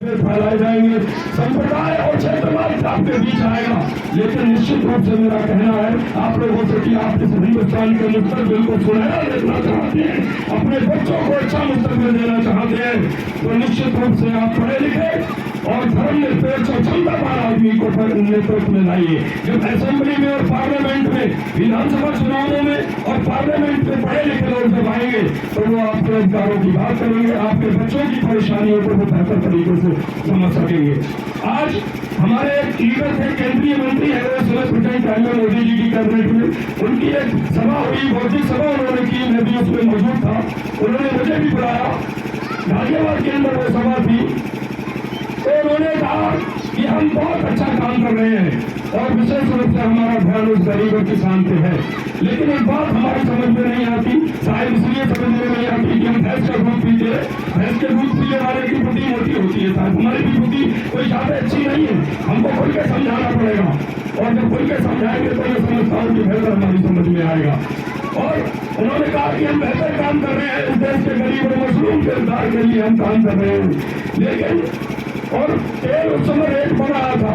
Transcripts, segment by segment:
मतभेद फैलाए जाएंगे, संप्रदाय और क्षेत्रवाद आपके बीच आएगा। लेकिन निश्चित रूप से मेरा कहना है आप लोगों से कि आप इस हिंदुस्तान के मुस्तकबिल को सुनहरा देखना चाहते हैं, अपने बच्चों को अच्छा मुस्तकबिल देना चाहते हैं, तो निश्चित रूप से आप पढ़े लिखे और धर्मनिरपेक्ष और क्षमतावान आदमी को नेतृत्व में लाइए। जब असेंबली में और पार्लियामेंट में, विधानसभा चुनावों में और पार्लियामेंट में पढ़े लिखे लोग जब आएंगे तो वो आपके अधिकारों की बात करेंगे, आपके बच्चों की परेशानियों को वो बेहतर तरीके से समझ सकेंगे। आज हमारे एक लीडर थे, केंद्रीय मंत्री है, वो सुबह प्रेसिडेंट नरेंद्र मोदी जी की कैबिनेट में उनकी एक सभा हुई, बौद्धिक सभा उन्होंने की, मैं भी उसमें मौजूद था। उन्होंने मुझे भी बुलाया, गाजियाबाद के अंदर वो सभा थी। तो उन्होंने कहा कि हम बहुत अच्छा काम कर रहे हैं और विशेष रूप से हमारा ध्यान उस गरीब और किसान पे है। लेकिन एक बात हमारी समझ में नहीं आती, शायद इसलिए समझ में नहीं आती कि हम भैंस का दूध पीते हैं, भैंस के दूध पीने वाले की बुद्धि मोटी होती है, शायद हमारी भी बुद्धि कोई ज्यादा अच्छी नहीं है। हमको खुल के समझाना पड़ेगा और जब खुल के समझाएंगे तो मैं समझता हूँ कि बेहतर हमारी समझ में आएगा। और उन्होंने कहा कि हम बेहतर काम कर रहे हैं, इस देश के गरीब और मजलूम के उद्धार के लिए हम काम कर रहे हैं। लेकिन और तेल उस समय रेट बढ़ रहा था,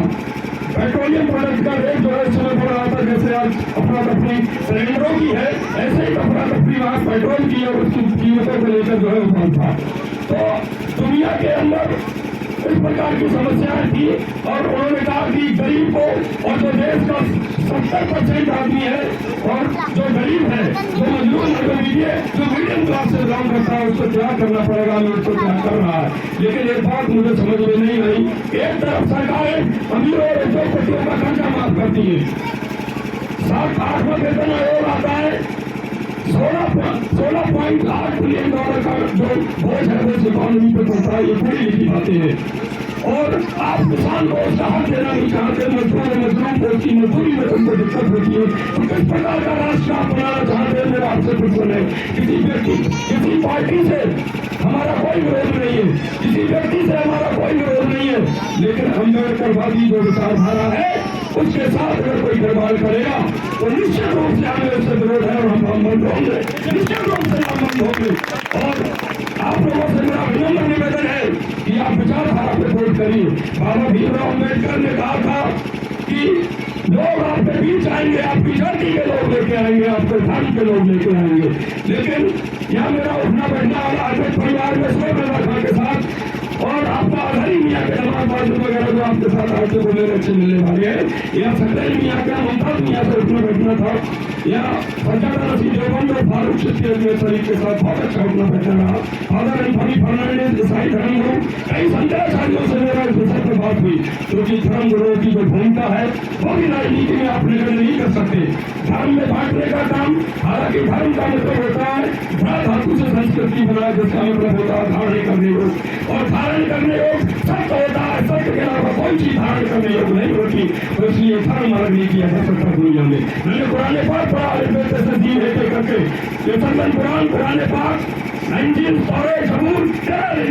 पेट्रोलियम प्रोडक्ट का रेट जो है उस समय बढ़ रहा था, जैसे आज अफरा तफरी सिलेंडरों की है, ऐसे ही अफरा तफरी वहाँ पेट्रोल की और उसकी कीमतों को लेकर जो है उठान था। तो दुनिया के अंदर इस प्रकार की समस्याएं थी और उन्होंने कहा कि गरीब को, और जो देश का 70% आदमी है और जो गरीब है, जो मजदूर है, जो मीडियम क्लास से बिलोंग करता है, उसको क्या करना पड़ेगा, मैं उसको क्या कर रहा है। लेकिन एक बात मुझे समझ में नहीं आई, एक तरफ सरकारें अमीरों और उद्योगपतियों का कर्जा माफ करती है, 7-8वां वेतन आयोग आता है, 16.8 बिलियन डॉलर का जो बोझ है वो इकोनॉमी पे पड़ता है, ये पूरी लिखी बातें हैं। और आप किसान को उसका हक देना नहीं चाहते, मजदूर को उसकी मजदूरी में तुमको दिक्कत होती है, तो किस प्रकार का राष्ट्र आप बनाना चाहते हैं, मेरा आपसे प्रश्न है। किसी व्यक्ति, किसी पार्टी से हमारा कोई विरोध नहीं है, किसी व्यक्ति से हमारा कोई विरोध नहीं है, लेकिन अम्बेडकरवादी जो विचारधारा है उसके साथ अगर कोई गड़बड़ करेगा तो निश्चित रूप से हमें उससे विरोध है और हम बंद होंगे, निश्चित रूप से हम बंद होंगे। और आप लोगों से मेरा विनम्र निवेदन है कि आप विचारधारा पे वोट करिए। बाबा भीमराव अम्बेडकर ने कहा था कि लोग आपके बीच आएंगे, आपकी जाति के लोग लेके आएंगे, आपके धर्म के लोग लेके आएंगे। लेकिन यहाँ मेरा उठना बैठना वाला आज परिवार में सब व्यवस्था के साथ और आपका आधारी मियाँ के नमाज बाजू वगैरह जो आपके साथ आते वो मेरे अच्छे मिलने वाले हैं। यहाँ सकलैन मियाँ का, मुमताज मियाँ से उठना बैठना था, यहाँ सज्जादा नसीब देवबंद और फारूक सिद्दीकी शरीफ के साथ बहुत अच्छा उठना बैठना रहा। फादर एंथनी फर्नांडिस, ईसाई धर्मगुरु, कई शंकराचार्यों से मेरा इस विषय पर बात हुई, क्योंकि धर्मगुरुओं की जो भूमिका है वो भी राजनीति में आप निर्णय नहीं कर सकते। धर्म में बांटने का काम, हालांकि धर्म का मतलब होता है धरा धातु से संस्कृति बना, जिसका मतलब होता है धारण करने योग, और धारण करने योग सत्य होता है, सत्य के अलावा कोई चीज धारण करने योग नहीं होती। तो इसलिए धर्म अलग नहीं किया जा सकता दुनिया में। मैंने कुरान पाक पढ़ा करके, ये संगन कुरान पाक 19 और जबूर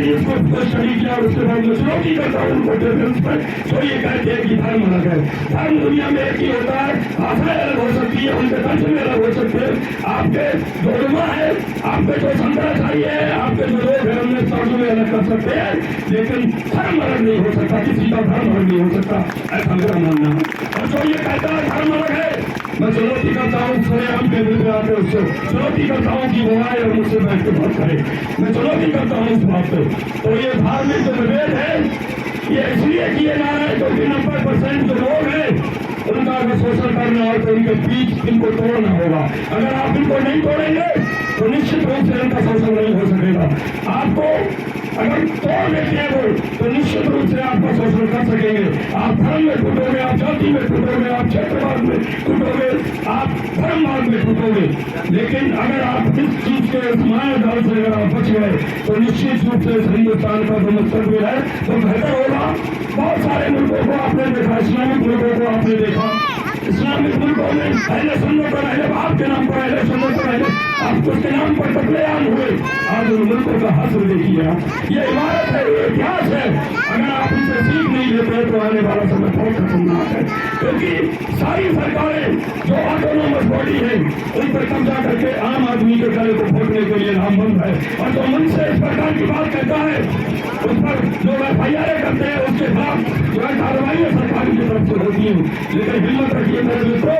इसको स्टडी किया और उसके बाद मैं चुनौती करता हूँ उनको डिफरेंस पर, जो ये कहते हैं कि धर्म अलग है। धर्म दुनिया में एक ही होता है, भाषाएं अलग हो सकती है, उनके तर्जुमे अलग हो सकते हैं, आपके जो उलमा है, आपके जो शंकराचार्य है, आपके जो लोग हैं, उनमें तर्जुमे अलग कर सकते हैं, लेकिन धर्म अलग नहीं हो सकता, किसी का धर्म अलग नहीं हो सकता, ऐसा मेरा मानना है। और जो ये कहता है धर्म अलग है, मैं चुनौती करता हूँ सरेआम के दिल पे आके उससे चुनौती करता हूँ कि वो आए और मुझसे बैठ के बात करे। मैं चुनौती करता हूँ इस बात पे। तो ये धार्मिक जो विभेद है ये इसलिए किए जा रहे हैं क्योंकि 90% जो लोग हैं उनका अगर शोषण करना और तो उनके बीच इनको तोड़ना होगा। अगर आप इनको नहीं तोड़ेंगे तो निश्चित रूप से इनका शोषण नहीं हो सकेगा। आपको अगर तोड़ देते हैं वो तो निश्चित रूप से आपका शोषण कर सकेंगे। आप धर्म में टूटोगे, आप जाति में टूटोगे, आप क्षेत्रवाद में टूटोगे, आप धर्मवाद में टूटोगे। लेकिन अगर आप इस चीज के माया जाल से अगर आप बच गए तो निश्चित रूप से हिंदुस्तान का जो मुस्तकबिल है तो बेहतर होगा। बहुत सारे मुल्कों को आपने देखा, इस्लामिक मुल्कों को आपने देखा, इस्लामिक मुल्कों में पहले सुन्नत पर पहले बाप के नाम पर, पहले सुन्नत पर पहले आप उसके नाम पर कत्लेआम हुए। आज उन मुल्कों का हश्र देखिए आप, ये इमारत है, ये इतिहास है। अगर आप इनसे सीख नहीं लेते तो आने वाला समय बहुत खतरनाक खतरनाक है, क्योंकि सारी सरकारें जो ऑटोनोमस बॉडी है उन पर कब्जा करके आम आदमी के गले को फोड़ने के लिए नामबंद है। और जो मन से इस प्रकार की बात कहता है उस पर जो FIR करते हैं उसके खिलाफ जो है कार्रवाई सरकारी की तरफ से होती है। लेकिन हिम्मत रखिए मेरे मित्रों,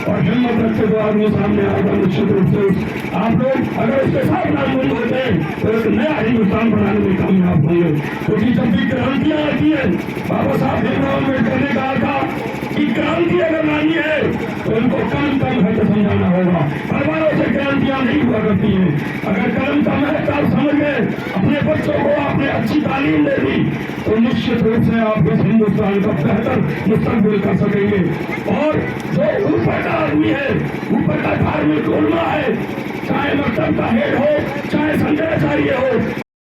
और हिम्मत रखते तो आदमी सामने आएगा निश्चित रूप से। आप लोग अगर उसके साथ नामबंद होते हैं तो एक नया हिंदुस्तान बनाने में कामयाब होंगे। क्योंकि जब भी क्रांतियां आती है, बाबा साहब भीमराव अम्बेडकर ने कहा था कि क्रांति अगर लानी है तो इनको कलम का महत्व समझाना होगा। परिवारों से क्रांतियां नहीं हुआ करती हैं। अगर कलम का महत्व आप समझ गए, अपने बच्चों को आपने अच्छी तालीम दे दी तो निश्चित रूप से आप इस हिंदुस्तान का बेहतर मुस्तकबिल कर सकेंगे। और जो ऊपर का आदमी है, ऊपर का धार्मिक उलमा है, चाहे मकतब का हेड हो, चाहे संजय आचार्य हो,